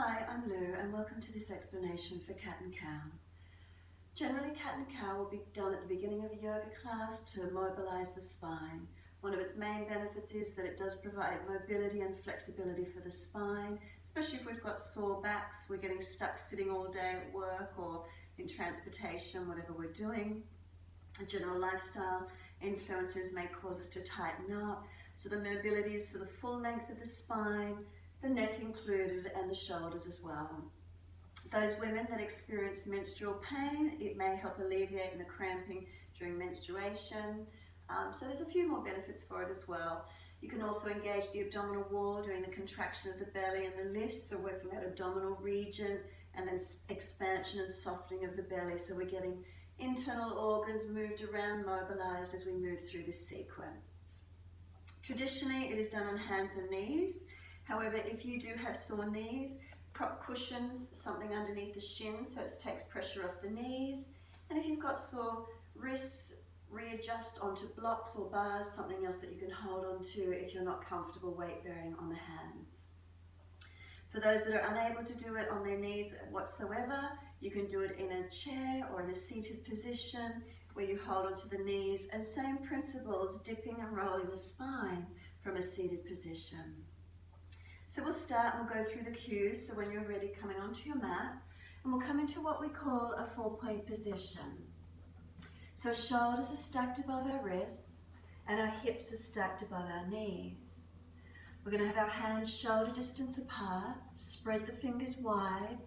Hi, I'm Lou and welcome to this explanation for cat and cow. Generally, cat and cow will be done at the beginning of a yoga class to mobilise the spine. One of its main benefits is that it does provide mobility and flexibility for the spine, especially if we've got sore backs, we're getting stuck sitting all day at work or in transportation, whatever we're doing. General lifestyle influences may cause us to tighten up, so the mobility is for the full length of the spine, the neck included, and the shoulders as well. Those women that experience menstrual pain, it may help alleviate the cramping during menstruation. So there's a few more benefits for it as well. You can also engage the abdominal wall during the contraction of the belly and the lift, so working that abdominal region, and then expansion and softening of the belly, so we're getting internal organs moved around, mobilized as we move through this sequence. Traditionally, it is done on hands and knees. However, if you do have sore knees, prop cushions, something underneath the shins so it takes pressure off the knees. And if you've got sore wrists, readjust onto blocks or bars, something else that you can hold on to if you're not comfortable weight bearing on the hands. For those that are unable to do it on their knees whatsoever, you can do it in a chair or in a seated position where you hold onto the knees, and same principles, dipping and rolling the spine from a seated position. So we'll start and we'll go through the cues, so when you're ready, coming onto your mat, and we'll come into what we call a 4-point position. So our shoulders are stacked above our wrists and our hips are stacked above our knees. We're going to have our hands shoulder distance apart, spread the fingers wide,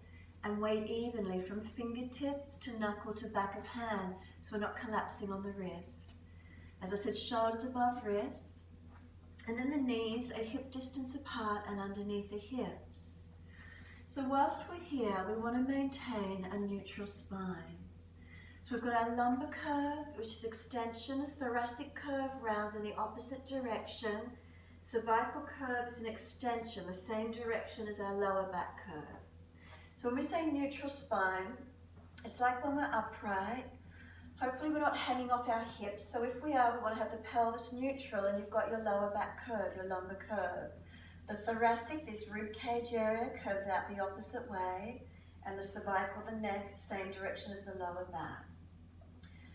and weight evenly from fingertips to knuckle to back of hand, so we're not collapsing on the wrist. As I said, shoulders above wrists, and then the knees are hip distance apart and underneath the hips. So whilst we're here, we want to maintain a neutral spine. So we've got our lumbar curve, which is extension, thoracic curve rounds in the opposite direction. Cervical curve is an extension, the same direction as our lower back curve. So when we say neutral spine, it's like when we're upright. Hopefully we're not hanging off our hips, so if we are, we want to have the pelvis neutral, and you've got your lower back curve, your lumbar curve. The thoracic, this rib cage area, curves out the opposite way, and the cervical, the neck, same direction as the lower back.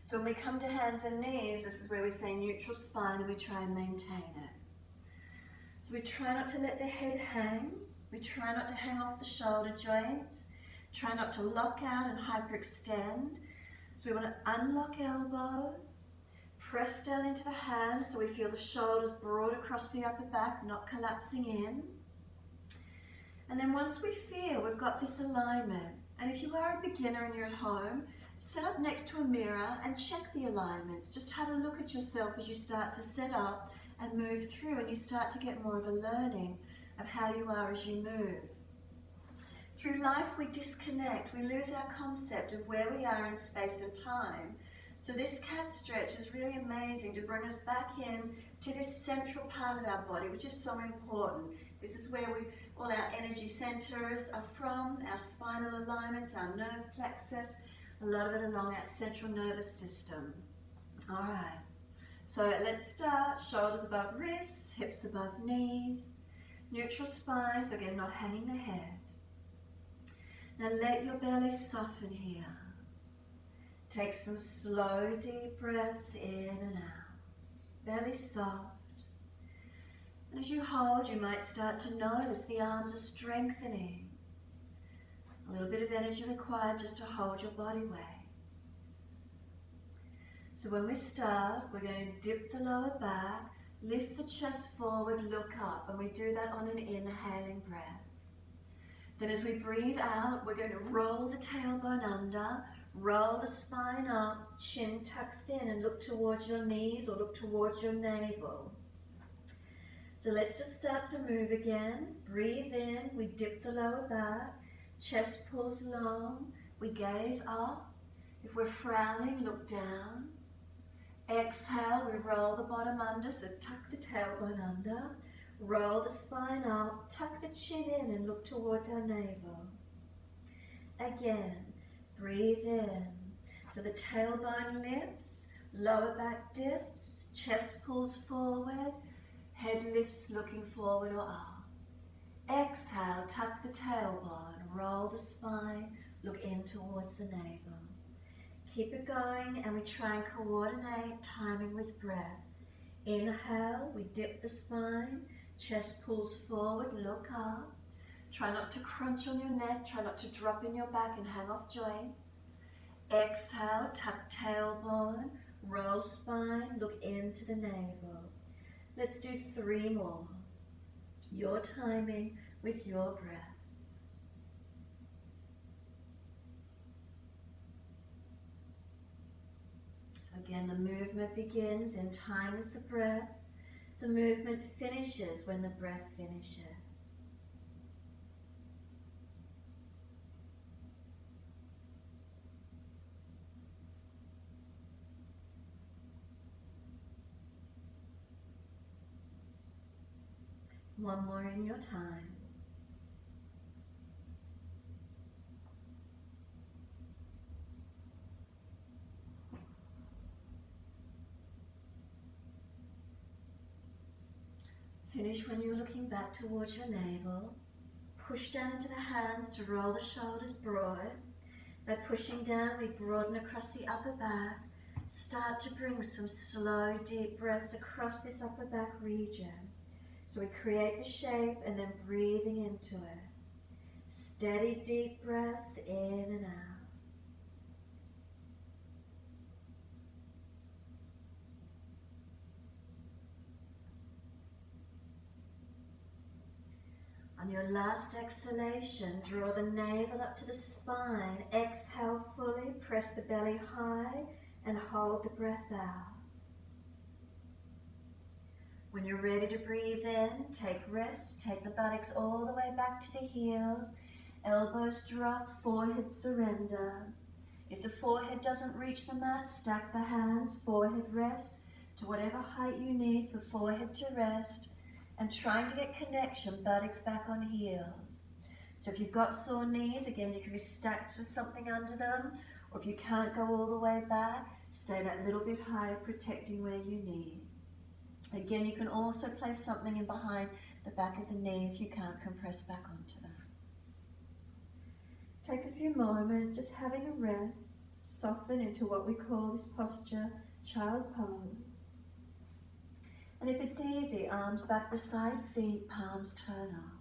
So when we come to hands and knees, this is where we say neutral spine, and we try and maintain it. So we try not to let the head hang, we try not to hang off the shoulder joints, try not to lock out and hyperextend. So we want to unlock elbows, press down into the hands so we feel the shoulders broad across the upper back, not collapsing in. And then once we feel we've got this alignment, and if you are a beginner and you're at home, set up next to a mirror and check the alignments. Just have a look at yourself as you start to set up and move through, and you start to get more of a learning of how you are as you move. Through life we disconnect, we lose our concept of where we are in space and time. So this cat stretch is really amazing to bring us back in to this central part of our body, which is so important. This is where all our energy centers are from, our spinal alignments, our nerve plexus, a lot of it along our central nervous system. All right, so let's start. Shoulders above wrists, hips above knees, neutral spine, so again, not hanging the head. Now let your belly soften here. Take some slow, deep breaths in and out. Belly soft. And as you hold, you might start to notice the arms are strengthening. A little bit of energy required just to hold your body weight. So when we start, we're going to dip the lower back, lift the chest forward, look up, and we do that on an inhaling breath. Then as we breathe out, we're going to roll the tailbone under, roll the spine up, chin tucks in, and look towards your knees or look towards your navel. So let's just start to move again. Breathe in, we dip the lower back, chest pulls long, we gaze up. If we're frowning, look down. Exhale, we roll the bottom under, so tuck the tailbone under. Roll the spine up, tuck the chin in and look towards our navel. Again, breathe in. So the tailbone lifts, lower back dips, chest pulls forward, head lifts looking forward or up. Exhale, tuck the tailbone, roll the spine, look in towards the navel. Keep it going, and we try and coordinate timing with breath. Inhale, we dip the spine, chest pulls forward, look up. Try not to crunch on your neck, try not to drop in your back and hang off joints. Exhale, tuck tailbone, roll spine, look into the navel. Let's do 3 more. Your timing with your breaths. So again, the movement begins in time with the breath. The movement finishes when the breath finishes. One more in your time. Finish when you're looking back towards your navel. Push down into the hands to roll the shoulders broad. By pushing down, we broaden across the upper back. Start to bring some slow, deep breaths across this upper back region. So we create the shape and then breathing into it. Steady, deep breaths in and out. On your last exhalation, draw the navel up to the spine. Exhale fully, press the belly high and hold the breath out. When you're ready to breathe in, take rest, take the buttocks all the way back to the heels, elbows drop, forehead surrender. If the forehead doesn't reach the mat, stack the hands, forehead rest to whatever height you need for forehead to rest, and trying to get connection, buttocks back on heels. So if you've got sore knees, again, you can be stacked with something under them, or if you can't go all the way back, stay that little bit higher, protecting where you need. Again, you can also place something in behind the back of the knee if you can't compress back onto them. Take a few moments just having a rest, soften into what we call this posture, child pose. And if it's easy, arms back beside feet, palms turn up.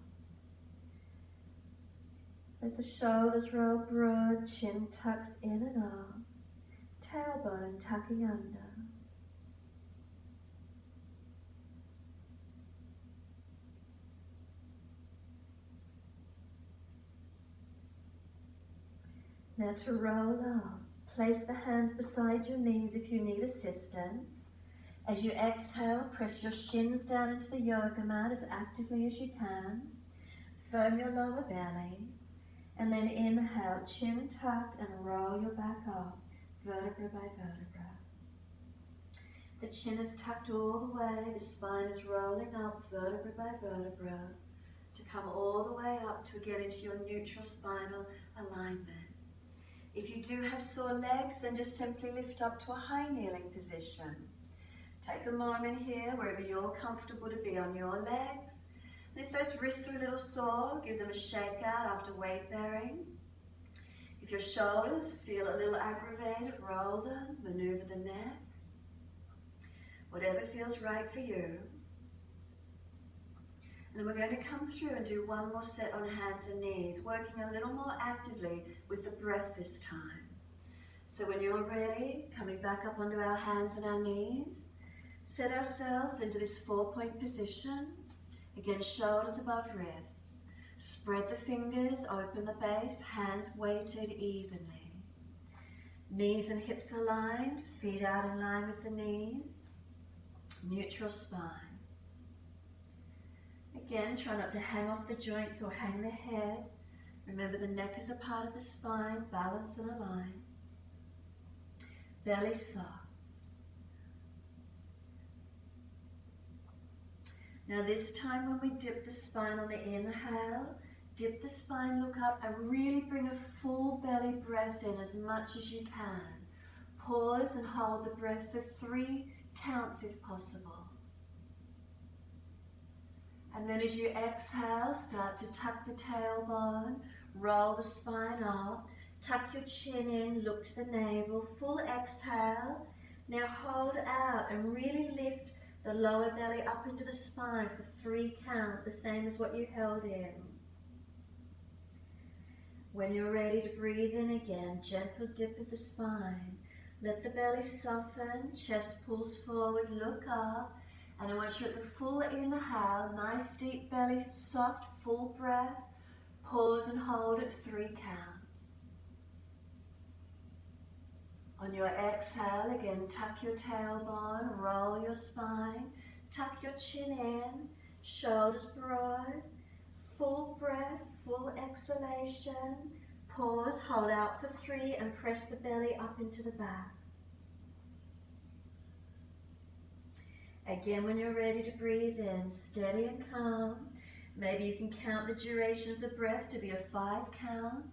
Let the shoulders roll broad, chin tucks in and up, tailbone tucking under. Now to roll up, place the hands beside your knees if you need assistance. As you exhale, press your shins down into the yoga mat as actively as you can. Firm your lower belly. And then inhale, chin tucked, and roll your back up, vertebra by vertebra. The chin is tucked all the way, the spine is rolling up, vertebra by vertebra, to come all the way up to get into your neutral spinal alignment. If you do have sore legs, then just simply lift up to a high kneeling position. Take a moment here, wherever you're comfortable to be on your legs. And if those wrists are a little sore, give them a shake out after weight bearing. If your shoulders feel a little aggravated, roll them, maneuver the neck. Whatever feels right for you. And then we're going to come through and do one more set on hands and knees, working a little more actively with the breath this time. So when you're ready, coming back up onto our hands and our knees, set ourselves into this 4-point position. Again, shoulders above wrists. Spread the fingers, open the base, hands weighted evenly. Knees and hips aligned, feet out in line with the knees. Neutral spine. Again, try not to hang off the joints or hang the head. Remember, the neck is a part of the spine, balance and align. Belly soft. Now this time when we dip the spine on the inhale, dip the spine, look up, and really bring a full belly breath in as much as you can. Pause and hold the breath for 3 counts if possible. And then as you exhale, start to tuck the tailbone, roll the spine up, tuck your chin in, look to the navel, full exhale. Now hold out and really lift the lower belly up into the spine for 3 count, the same as what you held in. When you're ready to breathe in again, gentle dip of the spine. Let the belly soften, chest pulls forward, look up. And then once you're at the full inhale, nice deep belly, soft, full breath. Pause and hold at 3 count. On your exhale, again, tuck your tailbone, roll your spine, tuck your chin in, shoulders broad, full breath, full exhalation. Pause, hold out for 3 and press the belly up into the back. Again, when you're ready to breathe in, steady and calm. Maybe you can count the duration of the breath to be a 5 count.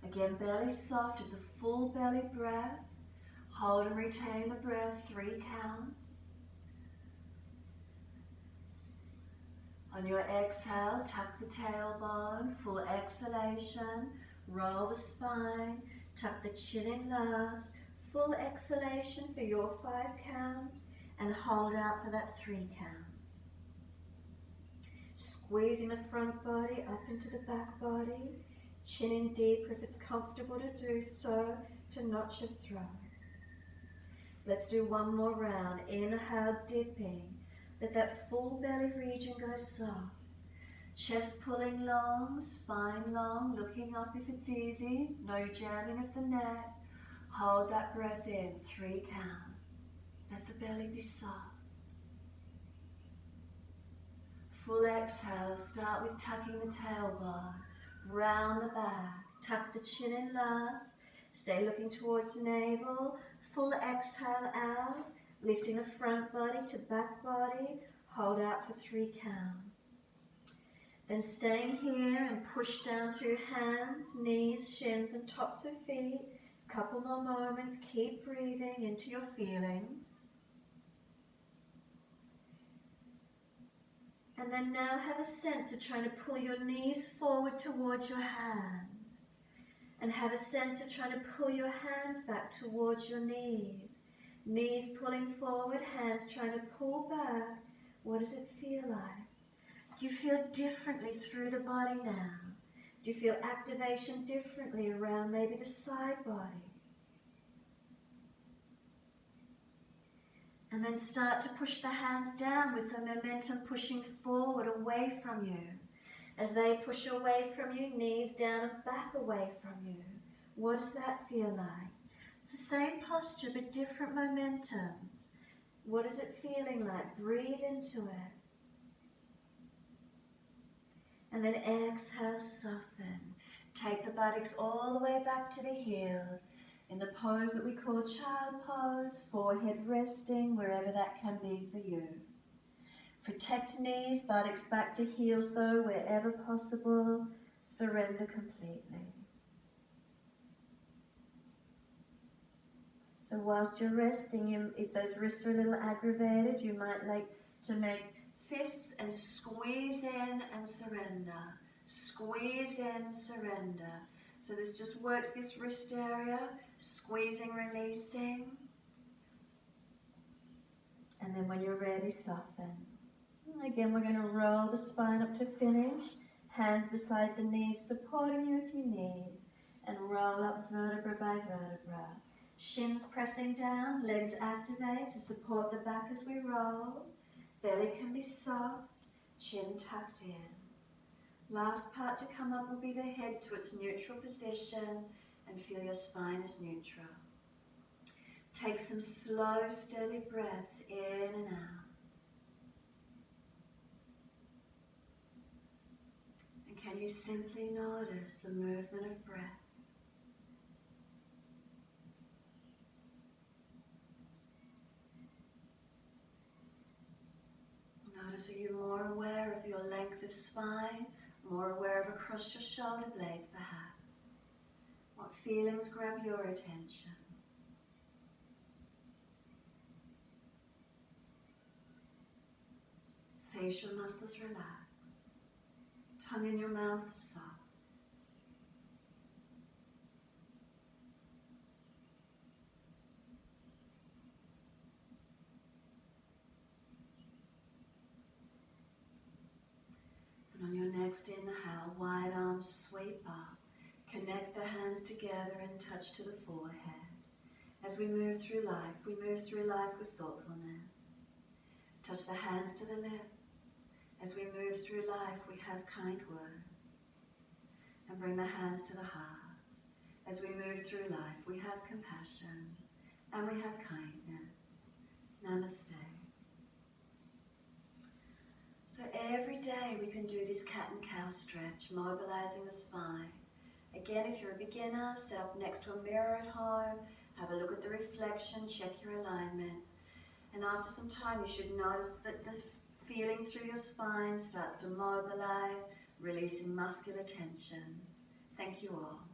Again, belly soft, it's a full belly breath. Hold and retain the breath, 3 count. On your exhale, tuck the tailbone, full exhalation. Roll the spine, tuck the chin in last. Full exhalation for your 5 count. And hold out for that 3 count. Squeezing the front body up into the back body. Chin in deeper if it's comfortable to do so, to notch your throat. Let's do one more round. Inhale, dipping. Let that full belly region go soft. Chest pulling long, spine long, looking up if it's easy. No jamming of the neck. Hold that breath in, 3 count. Let the belly be soft. Full exhale, start with tucking the tailbone, round the back, tuck the chin in last, stay looking towards the navel, full exhale out, lifting the front body to back body, hold out for 3 count. Then staying here and push down through hands, knees, shins and tops of feet. Couple more moments, keep breathing into your feelings. And then now have a sense of trying to pull your knees forward towards your hands. And have a sense of trying to pull your hands back towards your knees. Knees pulling forward, hands trying to pull back. What does it feel like? Do you feel differently through the body now? Do you feel activation differently around maybe the side body? And then start to push the hands down with the momentum pushing forward away from you. As they push away from you, knees down and back away from you. What does that feel like? It's the same posture but different momentums. What is it feeling like? Breathe into it. And then exhale, soften. Take the buttocks all the way back to the heels. In the pose that we call child pose, forehead resting, wherever that can be for you. Protect knees, buttocks back to heels though, wherever possible. Surrender completely. So whilst you're resting, if those wrists are a little aggravated, you might like to make fists and squeeze in and surrender. Squeeze in, surrender. So this just works this wrist area, squeezing, releasing. And then when you're ready, soften. Again, we're going to roll the spine up to finish. Hands beside the knees, supporting you if you need. And roll up vertebra by vertebra. Shins pressing down, legs activate to support the back as we roll. Belly can be soft, chin tucked in. Last part to come up will be the head to its neutral position and feel your spine is neutral. Take some slow, steady breaths in and out. And can you simply notice the movement of breath? Notice, are you more aware of your length of spine? More aware of across your shoulder blades, perhaps? What feelings grab your attention? facial muscles relax. Tongue in your mouth is soft. And on your next inhale, wide arms sweep up. Connect the hands together and touch to the forehead. As we move through life with thoughtfulness. Touch the hands to the lips. As we move through life, we have kind words. And bring the hands to the heart. As we move through life, we have compassion and we have kindness. Namaste. So every day we can do this cat and cow stretch, mobilizing the spine. Again, if you're a beginner, set up next to a mirror at home, have a look at the reflection, check your alignments. And after some time, you should notice that the feeling through your spine starts to mobilize, releasing muscular tensions. Thank you all.